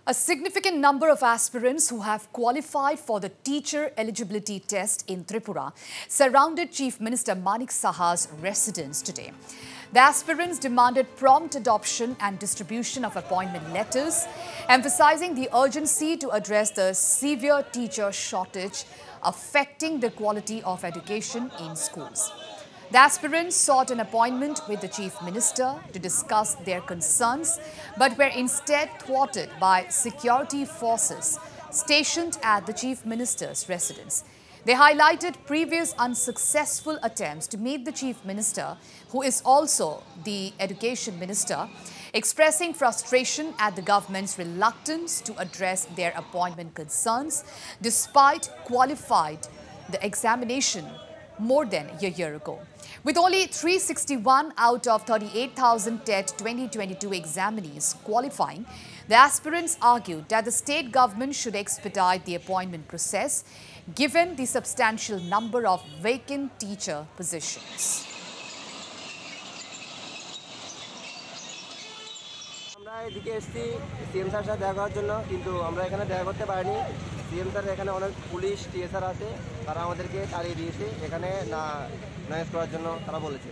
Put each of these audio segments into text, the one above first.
A significant number of aspirants who have qualified for the teacher eligibility test in Tripura surrounded Chief Minister Manik Saha's residence today. The aspirants demanded prompt adoption and distribution of appointment letters, emphasizing the urgency to address the severe teacher shortage affecting the quality of education in schools. The aspirants sought an appointment with the Chief Minister to discuss their concerns, but were instead thwarted by security forces stationed at the Chief Minister's residence. They highlighted previous unsuccessful attempts to meet the Chief Minister, who is also the Education Minister, expressing frustration at the government's reluctance to address their appointment concerns despite qualified the examination more than a year ago. With only 361 out of 38,000 TET 2022 examinees qualifying, the aspirants argued that the state government should expedite the appointment process given the substantial number of vacant teacher positions. আমরা এদিকে এসেছি CM স্যারের সাথে দেখা করার জন্য, কিন্তু আমরা এখানে দেখা করতে পারিনি। সিএম স্যার এখানে অনেক পুলিশ টিএসআর আছে, তারা আমাদেরকে তাড়িয়ে দিয়েছে এখানে নাইজ করার জন্য তারা বলেছে,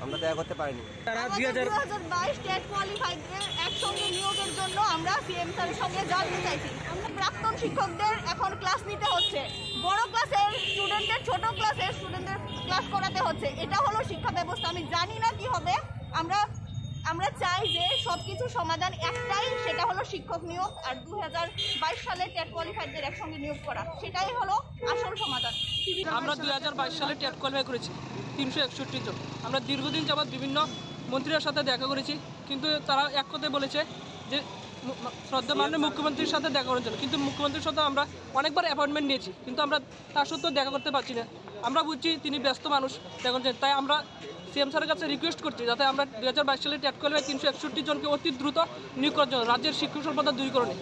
আমরা দেখা করতে পারিনি। তারা 2022 টেট কোয়ালিফাইডদের একসঙ্গে নিয়োগের জন্য আমরা সিএম স্যারের সঙ্গে জানতে চাইছি। আমরা প্রাক্তন শিক্ষকদের এখন ক্লাস নিতে হচ্ছে, বড় ক্লাসের স্টুডেন্টদের ছোট ক্লাসের স্টুডেন্টদের ক্লাস করাতে হচ্ছে। এটা হলো শিক্ষা ব্যবস্থা। আমি জানি না কি হবে। আমরা চাই যে সবকিছু সমাধান একটাই, সেটা হলো শিক্ষক নিয়োগ, আর 2022 সালে টেট কোয়ালিফাইডদের একসঙ্গে নিয়োগ করা, সেটাই হলো আসল সমাধান। আমরা 2022 সালে টেট কোয়ালিফাই করেছি 361 জন। আমরা দীর্ঘদিন যাবৎ বিভিন্ন মন্ত্রীর সাথে দেখা করেছি, কিন্তু তারা এক কথায় বলেছে যে শ্রদ্ধা মাননীয় মুখ্যমন্ত্রীর সাথে দেখা করার জন্য, কিন্তু মুখ্যমন্ত্রীর সাথে আমরা অনেকবার অ্যাপয়েন্টমেন্ট নিয়েছি, কিন্তু আমরা তার সত্ত্বেও দেখা করতে পারছি না। আমরা বুঝছি তিনি ব্যস্ত মানুষ দেখা করছেন, তাই আমরা সিএম স্যারের কাছে রিকোয়েস্ট করছি যাতে আমরা 2022 সালে টেট কোয়ালিফাই 361 জনকে অতি দ্রুত নিয়োগ করার জন্য রাজ্যের শিক্ষক স্বল্পতা দূরীকরণে